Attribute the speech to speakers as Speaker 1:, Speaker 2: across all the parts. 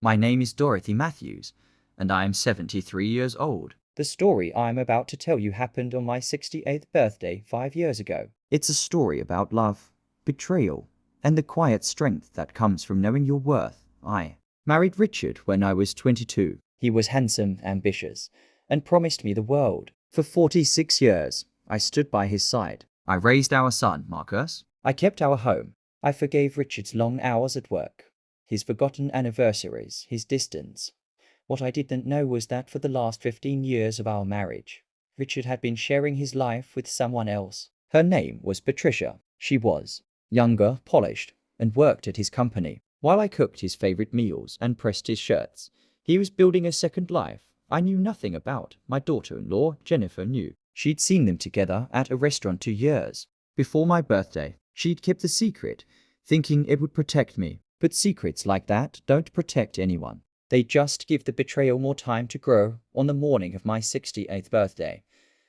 Speaker 1: My name is Dorothy Matthews, and I am 73 years old.
Speaker 2: The story I am about to tell you happened on my 68th birthday 5 years ago.
Speaker 1: It's a story about love, betrayal, and the quiet strength that comes from knowing your worth. I married Richard when I was 22.
Speaker 2: He was handsome, ambitious, and promised me the world.
Speaker 1: For 46 years, I stood by his side. I raised our son, Marcus.
Speaker 2: I kept our home. I forgave Richard's long hours at work, his forgotten anniversaries, his distance. What I didn't know was that for the last 15 years of our marriage, Richard had been sharing his life with someone else. Her name was Patricia. She was younger, polished, and worked at his company. While I cooked his favorite meals and pressed his shirts, he was building a second life I knew nothing about. My daughter-in-law, Jennifer, knew. She'd seen them together at a restaurant 2 years before my birthday. She'd kept the secret, thinking it would protect me. But secrets like that don't protect anyone. They just give the betrayal more time to grow. On the morning of my 68th birthday,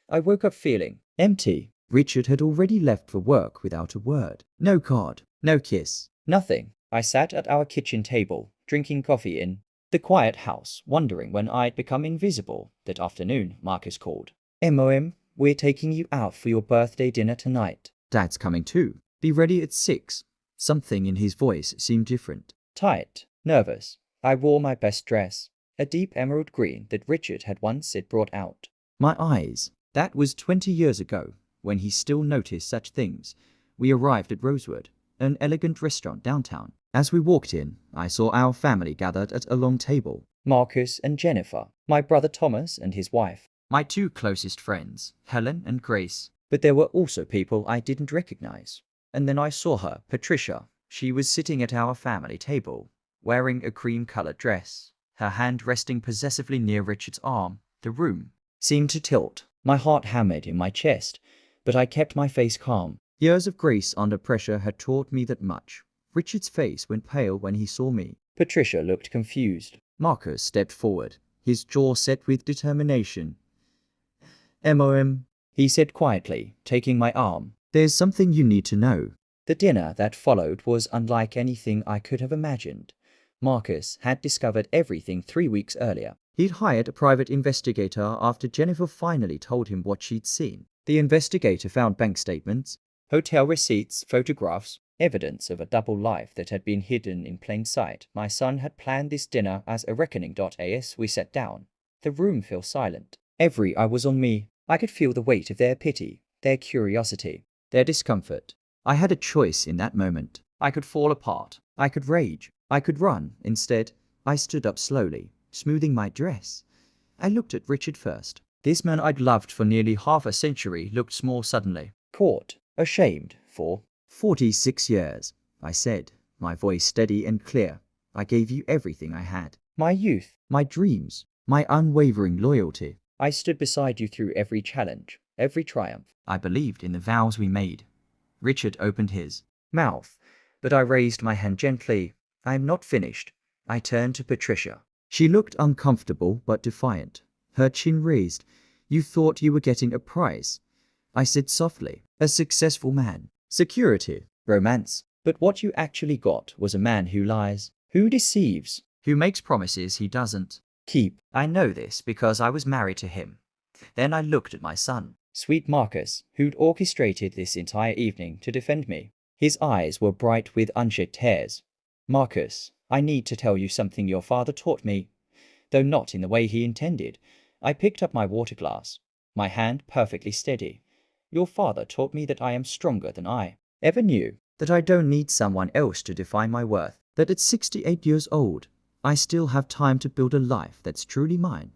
Speaker 2: I woke up feeling empty. Richard had already left for work without a word. No card, no kiss, nothing. I sat at our kitchen table, drinking coffee in the quiet house, wondering when I'd become invisible. That afternoon, Marcus called. "Mom, we're taking you out for your birthday dinner tonight."
Speaker 1: "Dad's coming too. Be ready at 6. Something in his voice seemed different.
Speaker 2: Tight, nervous. I wore my best dress, a deep emerald green that Richard had once brought out.
Speaker 1: My eyes. That was 20 years ago, when he still noticed such things. We arrived at Rosewood, an elegant restaurant downtown. As we walked in, I saw our family gathered at a long table.
Speaker 2: Marcus and Jennifer, my brother Thomas and his wife.
Speaker 1: My 2 closest friends, Helen and Grace.
Speaker 2: But there were also people I didn't recognize. And then I saw her, Patricia. She was sitting at our family table, wearing a cream-colored dress, her hand resting possessively near Richard's arm. The room seemed to tilt. My heart hammered in my chest, but I kept my face calm.
Speaker 1: Years of grace under pressure had taught me that much. Richard's face went pale when he saw me.
Speaker 2: Patricia looked confused.
Speaker 1: Marcus stepped forward, his jaw set with determination. "Mom,"
Speaker 2: he said quietly, taking my arm.
Speaker 1: "There's something you need to know."
Speaker 2: The dinner that followed was unlike anything I could have imagined. Marcus had discovered everything 3 weeks earlier.
Speaker 1: He'd hired a private investigator after Jennifer finally told him what she'd seen.
Speaker 2: The investigator found bank statements, hotel receipts, photographs, evidence of a double life that had been hidden in plain sight. My son had planned this dinner as a reckoning. As we sat down, the room fell silent. Every eye was on me. I could feel the weight of their pity, their curiosity, their discomfort.
Speaker 1: I had a choice in that moment. I could fall apart. I could rage. I could run. Instead, I stood up slowly, smoothing my dress. I looked at Richard first. This man I'd loved for nearly half a century looked small suddenly.
Speaker 2: Caught, ashamed, for
Speaker 1: 46 years, I said, my voice steady and clear. I gave you everything I had.
Speaker 2: My youth,
Speaker 1: my dreams, my unwavering loyalty.
Speaker 2: I stood beside you through every challenge, every triumph.
Speaker 1: I believed in the vows we made. Richard opened his
Speaker 2: mouth, but I raised my hand gently. "I am not finished." I turned to Patricia.
Speaker 1: She looked uncomfortable but defiant, her chin raised. "You thought you were getting a prize," I said softly. "A successful man, security,
Speaker 2: romance. But what you actually got was a man who lies, who deceives,
Speaker 1: who makes promises he doesn't
Speaker 2: keep."
Speaker 1: I know this because I was married to him. Then I looked at my son.
Speaker 2: Sweet Marcus, who'd orchestrated this entire evening to defend me. His eyes were bright with unshed tears. "Marcus, I need to tell you something your father taught me, though not in the way he intended." I picked up my water glass, my hand perfectly steady. "Your father taught me that I am stronger than I ever knew,
Speaker 1: that I don't need someone else to define my worth, that at 68 years old, I still have time to build a life that's truly mine."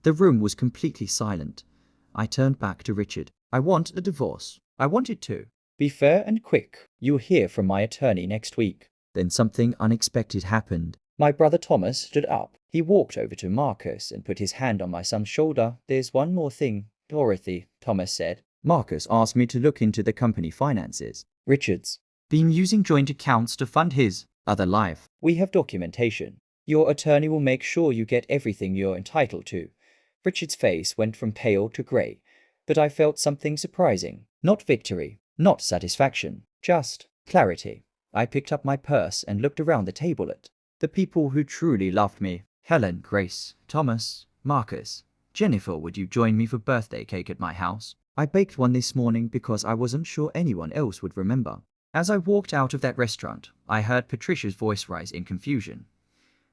Speaker 1: The room was completely silent. I turned back to Richard. "I want a divorce. I want it to
Speaker 2: be fair and quick. You'll hear from my attorney next week."
Speaker 1: Then something unexpected happened.
Speaker 2: My brother Thomas stood up. He walked over to Marcus and put his hand on my son's shoulder. "There's one more thing, Dorothy," Thomas said.
Speaker 1: "Marcus asked me to look into the company finances.
Speaker 2: Richard's
Speaker 1: been using joint accounts to fund his other life.
Speaker 2: We have documentation. Your attorney will make sure you get everything you're entitled to." Richard's face went from pale to grey, but I felt something surprising. Not victory, not satisfaction, just clarity. I picked up my purse and looked around the table at
Speaker 1: The people who truly loved me: Helen, Grace, Thomas, Marcus. Jennifer, would you join me for birthday cake at my house? I baked one this morning because I wasn't sure anyone else would remember. As I walked out of that restaurant, I heard Patricia's voice rise in confusion.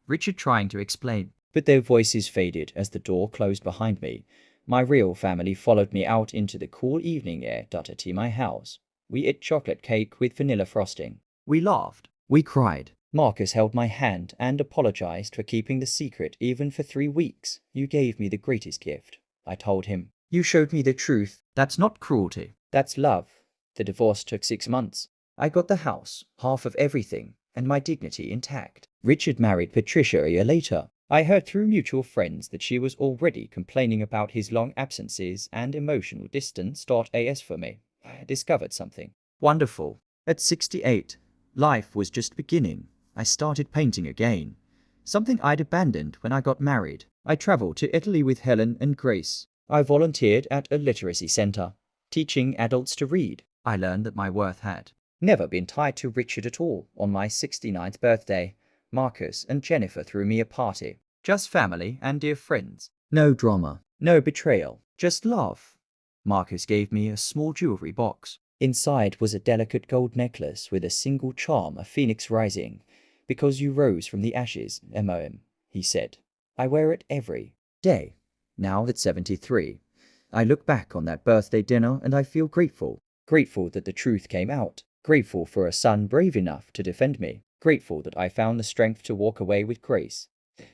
Speaker 1: Richard trying to explain,
Speaker 2: but their voices faded as the door closed behind me. My real family followed me out into the cool evening air to my house. We ate chocolate cake with vanilla frosting.
Speaker 1: We laughed. We cried.
Speaker 2: Marcus held my hand and apologized for keeping the secret even for 3 weeks. You gave me the greatest gift, I told him.
Speaker 1: You showed me the truth. That's not cruelty.
Speaker 2: That's love. The divorce took 6 months. I got the house, half of everything, and my dignity intact. Richard married Patricia a year later. I heard through mutual friends that she was already complaining about his long absences and emotional distance. As for me, I discovered something
Speaker 1: wonderful. At 68, life was just beginning. I started painting again, something I'd abandoned when I got married. I traveled to Italy with Helen and Grace.
Speaker 2: I volunteered at a literacy center, teaching adults to read.
Speaker 1: I learned that my worth had
Speaker 2: never been tied to Richard at all. On my 69th birthday, Marcus and Jennifer threw me a party.
Speaker 1: Just family and dear friends.
Speaker 2: No drama, no betrayal, just love. Marcus gave me a small jewelry box. Inside was a delicate gold necklace with a single charm, a phoenix rising. Because you rose from the ashes, MOM, he said. I wear it every day. Now at 73, I look back on that birthday dinner and I feel grateful. Grateful that the truth came out. Grateful for a son brave enough to defend me. Grateful that I found the strength to walk away with grace.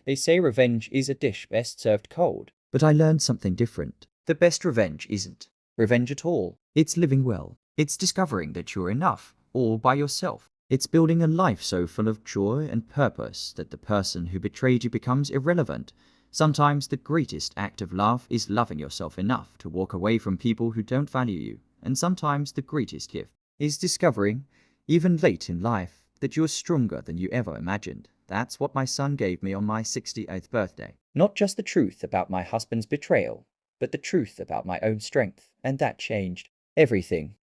Speaker 2: They say revenge is a dish best served cold.
Speaker 1: But I learned something different.
Speaker 2: The best revenge isn't revenge at all.
Speaker 1: It's living well. It's discovering that you're enough, all by yourself. It's building a life so full of joy and purpose that the person who betrayed you becomes irrelevant. Sometimes the greatest act of love is loving yourself enough to walk away from people who don't value you. And sometimes the greatest gift is discovering, even late in life, that you're stronger than you ever imagined. That's what my son gave me on my 68th birthday.
Speaker 2: Not just the truth about my husband's betrayal, but the truth about my own strength. And that changed everything.